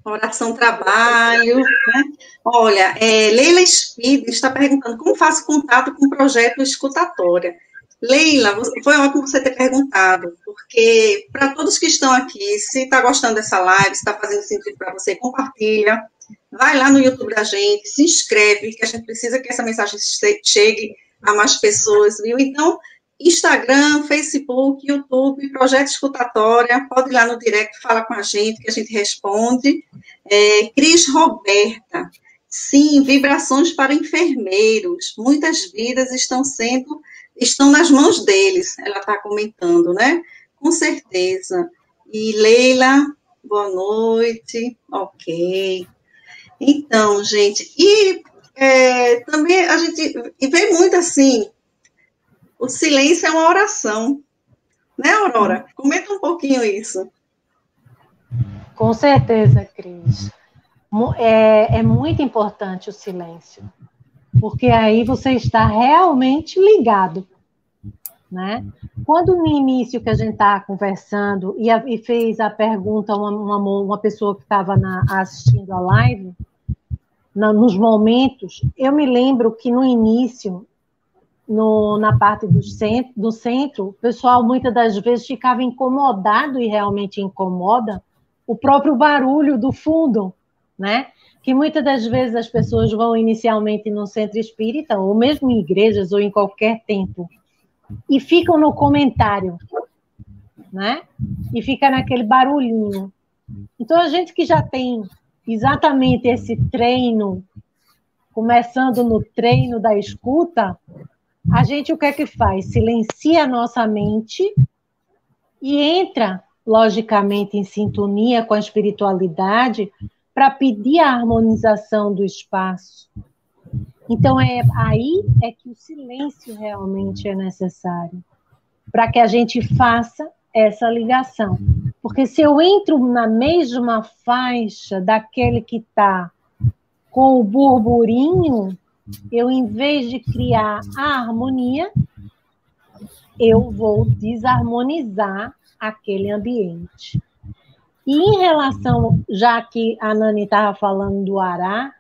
Oração, trabalho, né? Olha, Leila Speed está perguntando como faço contato com o projeto Escutatória. Leila, foi ótimo você ter perguntado, porque para todos que estão aqui, se está gostando dessa live, se está fazendo sentido para você, compartilha, vai lá no YouTube da gente, se inscreve, que a gente precisa que essa mensagem chegue a mais pessoas, viu? Então, Instagram, Facebook, YouTube, Projeto Escutatória, pode ir lá no direct, fala com a gente, que a gente responde. Cris Roberta, sim, vibrações para enfermeiros, muitas vidas estão nas mãos deles, ela está comentando, né? Com certeza. E Leila, boa noite, ok. Então, gente, também a gente vê muito assim, o silêncio é uma oração, né, Aurora? Comenta um pouquinho isso. Com certeza, Cris. É muito importante o silêncio, porque aí você está realmente ligado, né? Quando no início que a gente está conversando e fez a pergunta uma pessoa que estava assistindo a live, nos momentos, eu me lembro que no início, na parte do centro, o pessoal muitas das vezes ficava incomodado, e realmente incomoda, o próprio barulho do fundo, né? Que muitas das vezes as pessoas vão inicialmente no centro espírita, ou mesmo em igrejas, ou em qualquer templo, e ficam no comentário, né? E fica naquele barulhinho. Então, a gente que já tem exatamente esse treino, começando no treino da escuta, a gente o que é que faz? Silencia a nossa mente e entra, logicamente, em sintonia com a espiritualidade para pedir a harmonização do espaço. Então, aí que o silêncio realmente é necessário, para que a gente faça essa ligação. Porque se eu entro na mesma faixa daquele que está com o burburinho, eu, em vez de criar a harmonia, eu vou desarmonizar aquele ambiente. E em relação, já que a Nani estava falando do Ará,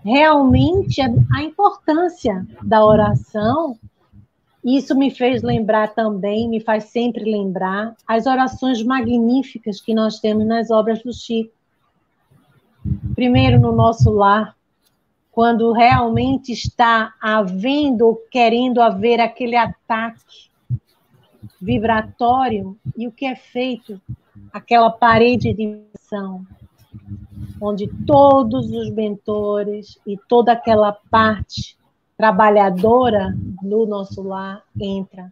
realmente a importância da oração, isso me fez lembrar também, me faz sempre lembrar, as orações magníficas que nós temos nas obras do Chico. Primeiro, no nosso lar, quando realmente está havendo, querendo haver aquele ataque vibratório, e o que é feito? Aquela parede de vibração, onde todos os mentores e toda aquela parte trabalhadora do nosso lar entra.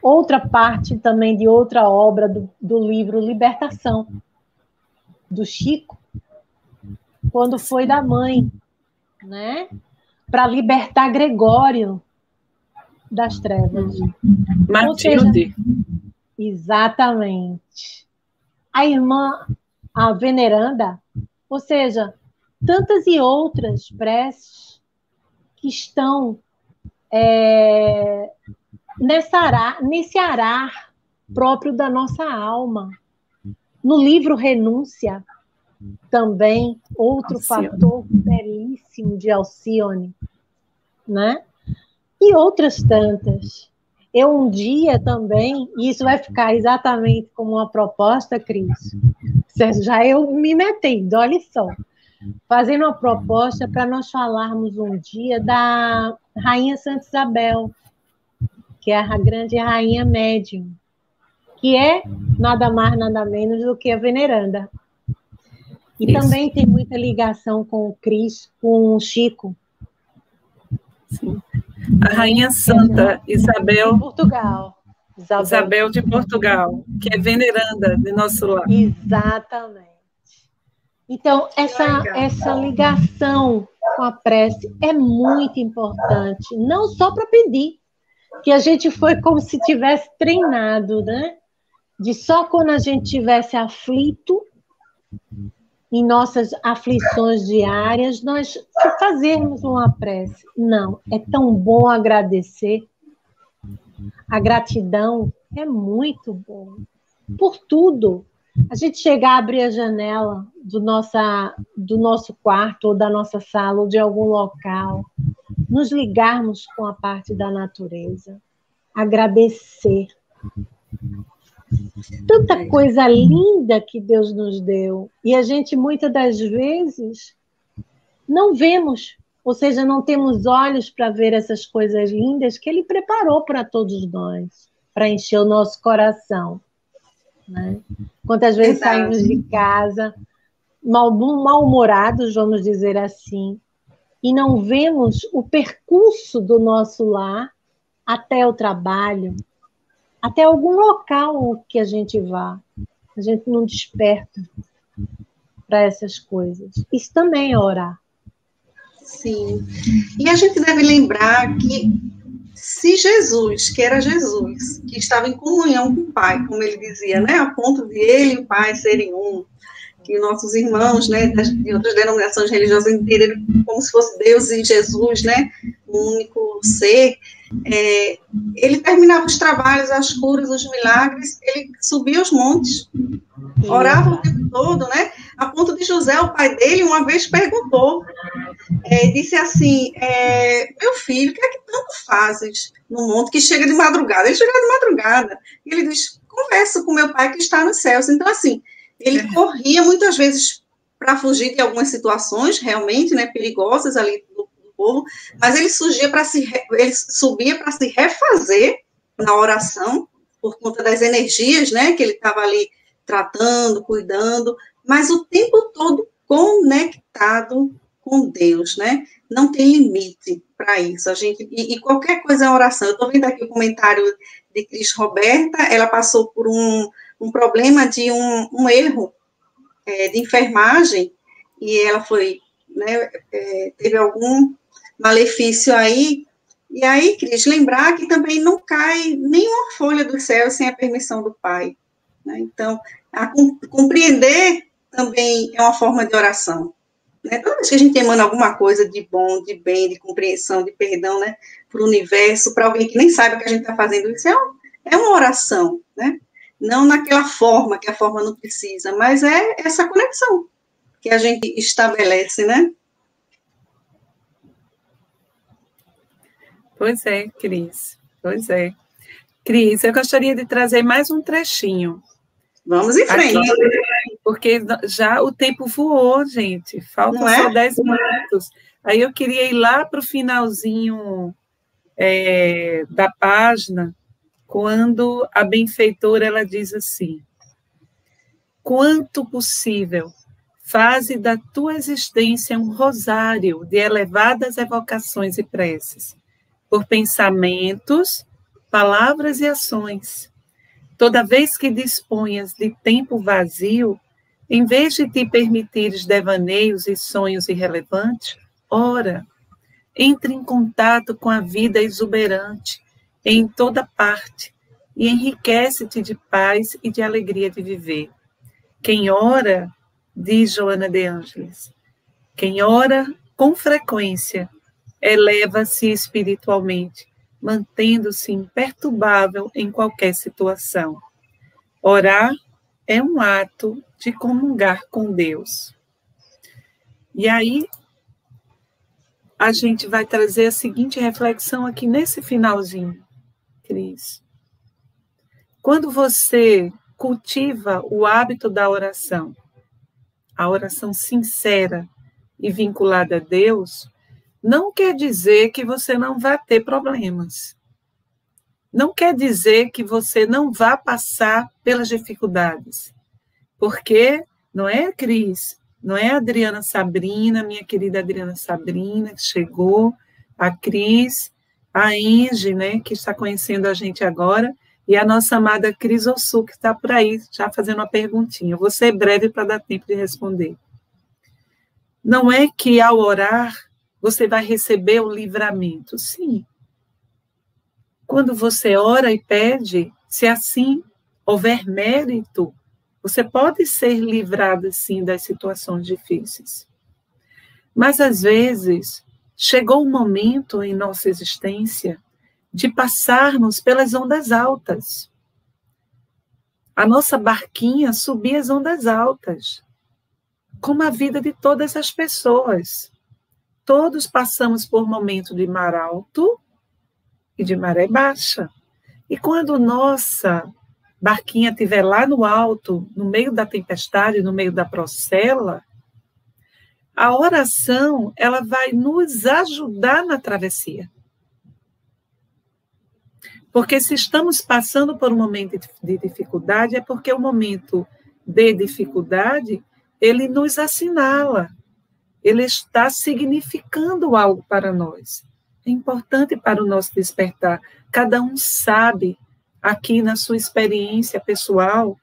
Outra parte também de outra obra do livro Libertação, do Chico, quando foi da mãe, né? Para libertar Gregório das trevas. Matilde. Exatamente. A irmã, a veneranda, ou seja, tantas e outras preces que estão nesse arar próprio da nossa alma. No livro Renúncia, também, outro fator belíssimo de Alcione, né? E outras tantas. Eu um dia também, e isso vai ficar exatamente como uma proposta, Cris, já eu me metendo, olha só, fazendo uma proposta para nós falarmos um dia da Rainha Santa Isabel, que é a grande rainha médium, que é nada mais, nada menos do que a veneranda. E isso também tem muita ligação com o Cris, com o Chico. Sim. A Rainha Santa Isabel de Portugal. Isabel de Portugal, que é veneranda de nosso lar. Exatamente. Então, essa ligação com a prece é muito importante, não só para pedir, que a gente foi como se tivesse treinado, né? De só quando a gente tivesse aflito, em nossas aflições diárias, nós fazermos uma prece. Não, é tão bom agradecer. A gratidão é muito bom. Por tudo. A gente chegar a abrir a janela do nosso quarto, ou da nossa sala, ou de algum local, nos ligarmos com a parte da natureza, agradecer. Tanta coisa linda que Deus nos deu, e a gente muitas das vezes não vemos, ou seja, não temos olhos para ver essas coisas lindas que Ele preparou para todos nós, para encher o nosso coração, né? Quantas vezes saímos de casa mal-humorados, vamos dizer assim, e não vemos o percurso do nosso lar até o trabalho, até algum local que a gente vá. A gente não desperta para essas coisas. Isso também é orar. Sim. E a gente deve lembrar que se Jesus, que era Jesus, que estava em comunhão com o Pai, como ele dizia, né, a ponto de ele e o Pai serem um, que nossos irmãos, né, de outras denominações religiosas entenderam como se fosse Deus e Jesus, né, um único ser, ele terminava os trabalhos, as curas, os milagres, ele subia os montes, orava o tempo todo, né, a ponto de José, o pai dele, uma vez perguntou, disse assim, meu filho, o que é que tanto fazes no monte que chega de madrugada? Ele chega de madrugada, e ele diz, converso com meu pai que está nos céus. Então, assim, ele corria muitas vezes para fugir de algumas situações, realmente, né, perigosas ali do povo, mas ele subia para se refazer na oração, por conta das energias, né, que ele estava ali tratando, cuidando, mas o tempo todo conectado com Deus, né? Não tem limite para isso. E qualquer coisa é oração. Eu estou vendo aqui o comentário de Cris Roberta, ela passou por um problema de um erro de enfermagem, e ela foi, né, teve algum malefício aí, e aí, Cris, lembrar que também não cai nenhuma folha do céu sem a permissão do Pai, né? Então, compreender também é uma forma de oração, né? Toda vez que a gente emana alguma coisa de bom, de bem, de compreensão, de perdão, né, para o universo, para alguém que nem saiba que a gente está fazendo isso, é uma oração, né? Não naquela forma, que a forma não precisa, mas é essa conexão que a gente estabelece, né? Pois é, Cris. Pois é. Cris, eu gostaria de trazer mais um trechinho. Vamos em frente. Aqui, porque já o tempo voou, gente. Faltam só 10 minutos. Aí eu queria ir lá para o finalzinho da página, quando a benfeitora ela diz assim: quanto possível, faze da tua existência um rosário de elevadas evocações e preces, por pensamentos, palavras e ações. Toda vez que disponhas de tempo vazio, em vez de te permitires devaneios e sonhos irrelevantes, ora, entre em contato com a vida exuberante em toda parte e enriquece-te de paz e de alegria de viver. Quem ora, diz Joana de Ângeles, quem ora com frequência eleva-se espiritualmente, mantendo-se imperturbável em qualquer situação. Orar é um ato de comungar com Deus. E aí, a gente vai trazer a seguinte reflexão aqui nesse finalzinho, Cris. Quando você cultiva o hábito da oração, a oração sincera e vinculada a Deus, não quer dizer que você não vai ter problemas. Não quer dizer que você não vá passar pelas dificuldades. Porque não é, Cris? Não é a Adriana Sabrina, minha querida Adriana Sabrina, que chegou, a Cris, a Angie, né, que está conhecendo a gente agora, e a nossa amada Cris Ossu, que está por aí, já fazendo uma perguntinha. Eu vou ser breve para dar tempo de responder. Não é que ao orar você vai receber o livramento. Sim. Quando você ora e pede, se assim houver mérito, você pode ser livrado, sim, das situações difíceis. Mas, às vezes, chegou um momento em nossa existência de passarmos pelas ondas altas. A nossa barquinha subia as ondas altas, como a vida de todas as pessoas. Todos passamos por momentos de mar alto e de maré baixa. E quando nossa barquinha estiver lá no alto, no meio da tempestade, no meio da procela, a oração, ela vai nos ajudar na travessia. Porque se estamos passando por um momento de dificuldade, é porque o momento de dificuldade, ele nos assinala. Ele está significando algo para nós. É importante para o nosso despertar. Cada um sabe, aqui na sua experiência pessoal,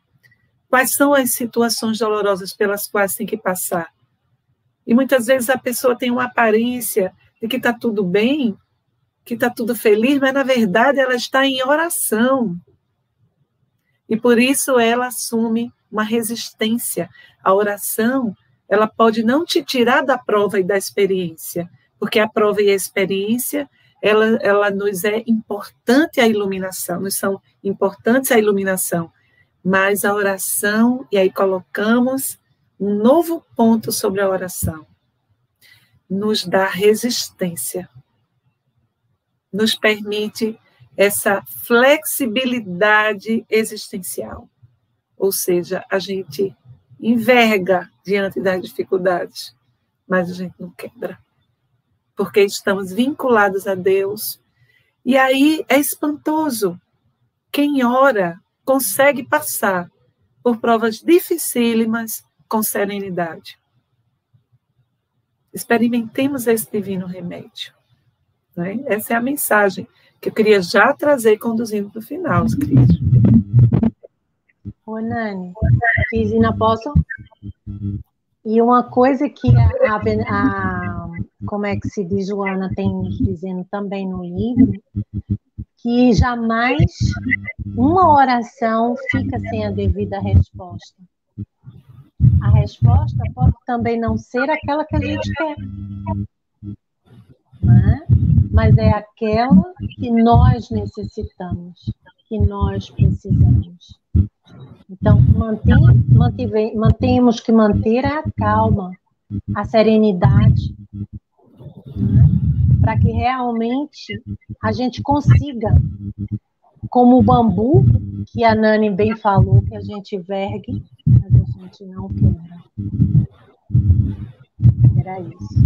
quais são as situações dolorosas pelas quais tem que passar. E muitas vezes a pessoa tem uma aparência de que está tudo bem, que está tudo feliz, mas, na verdade, ela está em oração. E, por isso, ela assume uma resistência. A oração, ela pode não te tirar da prova e da experiência, porque a prova e a experiência, ela nos é importante a iluminação, nos são importantes a iluminação, mas a oração, e aí colocamos um novo ponto sobre a oração, nos dá resistência, nos permite essa flexibilidade existencial, ou seja, a gente enverga diante das dificuldades, mas a gente não quebra, porque estamos vinculados a Deus. E aí é espantoso. Quem ora consegue passar por provas dificílimas com serenidade. Experimentemos esse divino remédio. Né? Essa é a mensagem que eu queria já trazer, conduzindo para o final, Cris. Ô, Nani, Crisina, posso? E uma coisa que como é que se diz, Joana tem nos dizendo também no livro, que jamais uma oração fica sem a devida resposta. A resposta pode também não ser aquela que a gente quer, né? Mas é aquela que nós necessitamos, que nós precisamos. Então, mantemos que manter a calma, a serenidade, né? Para que realmente a gente consiga, como o bambu, que a Nani bem falou, que a gente vergue, mas a gente não quebra. Era isso.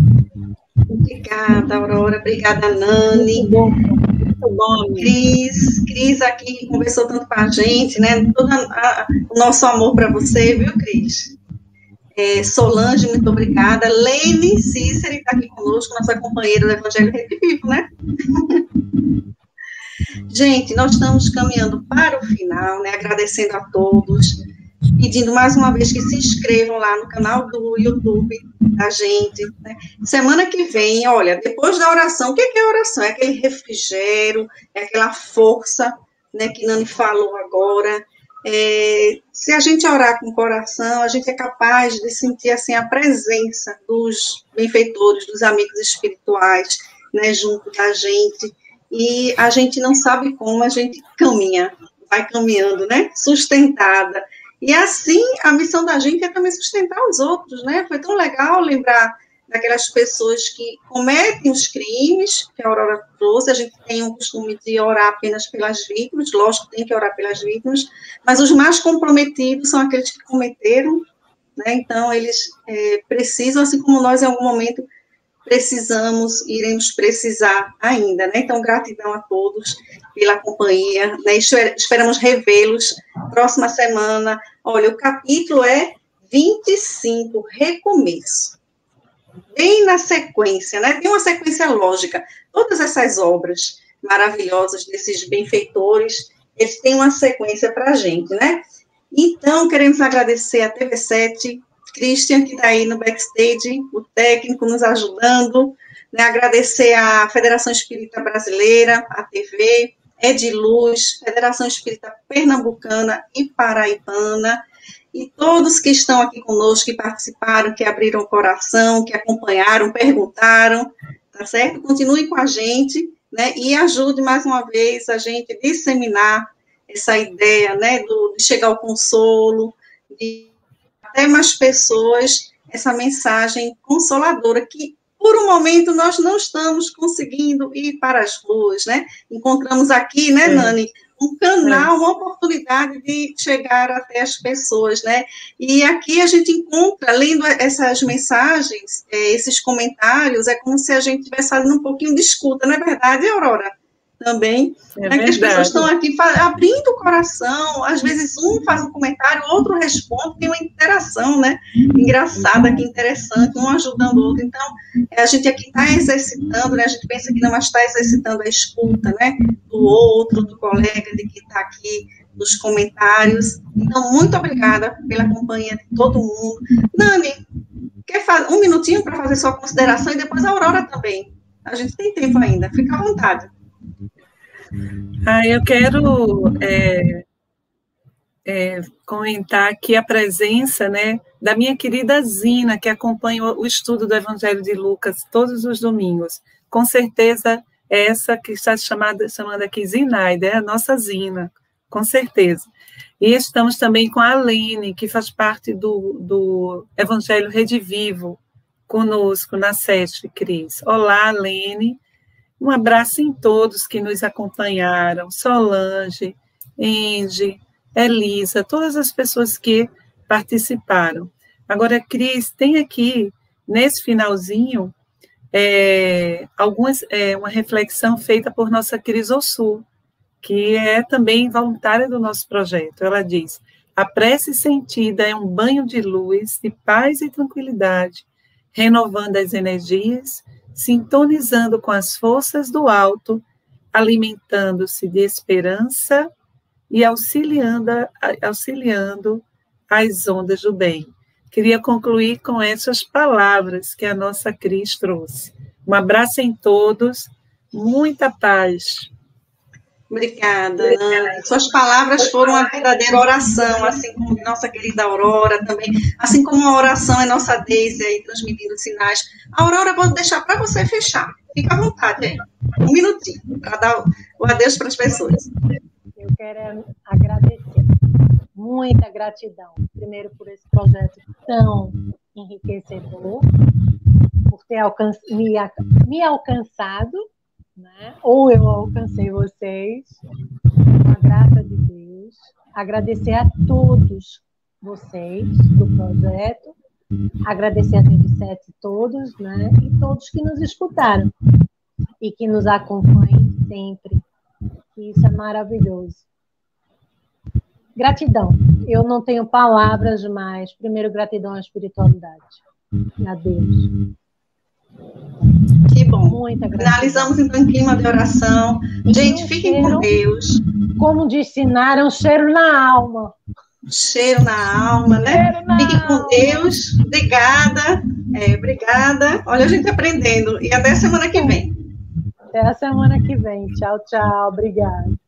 Obrigada, Aurora. Obrigada, Nani. Muito bom. Cris aqui conversou tanto com a gente, né? Todo o nosso amor para você, viu, Cris? Solange, muito obrigada. Leile Cícero está aqui conosco, nossa companheira do Evangelho Rede Vivo, né? Gente, nós estamos caminhando para o final, né? Agradecendo a todos, pedindo mais uma vez que se inscrevam lá no canal do YouTube da gente, né? Semana que vem, olha, depois da oração, o que é oração? É aquele refrigério, é aquela força, né, que Nani falou agora. Se a gente orar com o coração, a gente é capaz de sentir assim a presença dos benfeitores, dos amigos espirituais, né, junto da gente, e a gente não sabe como a gente caminha, vai caminhando, né, sustentada. E assim, a missão da gente é também sustentar os outros, né? Foi tão legal lembrar daquelas pessoas que cometem os crimes que a Aurora trouxe. A gente tem o costume de orar apenas pelas vítimas, lógico, tem que orar pelas vítimas, mas os mais comprometidos são aqueles que cometeram, né? Então, eles precisam, assim como nós, em algum momento, iremos precisar ainda, né? Então, gratidão a todos pela companhia, né? Esperamos revê-los próxima semana. Olha, o capítulo é 25, Recomeço. Bem na sequência, né? Tem uma sequência lógica. Todas essas obras maravilhosas desses benfeitores, eles têm uma sequência para a gente, né? Então, queremos agradecer a TV7, Christian, que está aí no backstage, o técnico nos ajudando, né? Agradecer à Federação Espírita Brasileira, a TV, Ediluz, Federação Espírita Pernambucana e Paraibana, e todos que estão aqui conosco, que participaram, que abriram o coração, que acompanharam, perguntaram, tá certo? Continuem com a gente, né? E ajude mais uma vez a gente a disseminar essa ideia, né? De chegar ao consolo, de até mais pessoas, essa mensagem consoladora que, por um momento, nós não estamos conseguindo ir para as ruas, né? Encontramos aqui, né, Nani, um canal, uma oportunidade de chegar até as pessoas, né? E aqui a gente encontra, lendo essas mensagens, esses comentários, é como se a gente estivesse fazendo um pouquinho de escuta, não é verdade, Aurora? Também, né, que as pessoas estão aqui abrindo o coração, às vezes um faz um comentário, o outro responde, tem uma interação, né, engraçada, que interessante, um ajudando o outro. Então, a gente aqui está exercitando, né, a gente pensa que não, mas está exercitando a escuta, né, do outro, do colega, de que está aqui nos comentários. Então, muito obrigada pela companhia de todo mundo. Nani, quer fazer um minutinho para fazer sua consideração e depois a Aurora também? A gente tem tempo ainda, fica à vontade. Eu quero comentar aqui a presença, né, da minha querida Zina, que acompanha o estudo do Evangelho de Lucas todos os domingos. Com certeza, essa que está chamando aqui Zinaida, é a nossa Zina, com certeza. E estamos também com a Alene, que faz parte do Evangelho Rede Vivo, conosco na SESC, Cris. Olá, Alene. Um abraço em todos que nos acompanharam, Solange, Angie, Elisa, todas as pessoas que participaram. Agora, Cris, tem aqui, nesse finalzinho, uma reflexão feita por nossa Cris Ossu, que é também voluntária do nosso projeto. Ela diz: a prece sentida é um banho de luz, de paz e tranquilidade, renovando as energias, sintonizando com as forças do alto, alimentando-se de esperança e auxiliando as ondas do bem. Queria concluir com essas palavras que a nossa Cris trouxe. Um abraço em todos, muita paz. Obrigada, Ana. Suas palavras foram uma verdadeira oração, assim como nossa querida Aurora também, assim como a oração é nossa Deise aí, transmitindo sinais. A Aurora, vou deixar para você fechar. Fica à vontade aí. Um minutinho, para dar o adeus para as pessoas. Eu quero agradecer. Muita gratidão. Primeiro, por esse projeto tão enriquecedor, por ter me alcançado, né? Ou eu alcancei vocês, com a graça de Deus. Agradecer a todos vocês do projeto, agradecer a TV7 todos, né? E todos que nos escutaram e que nos acompanhem sempre. Isso é maravilhoso. Gratidão. Eu não tenho palavras demais. Primeiro, gratidão à espiritualidade. A Deus. Que bom. Finalizamos então em clima de oração. Gente, fiquem com Deus. Como ensinaram, cheiro na alma. Cheiro na alma, né? Fiquem com Deus. Obrigada. Obrigada. Olha a gente aprendendo. E até a semana que vem. Até a semana que vem. Tchau, tchau. Obrigada.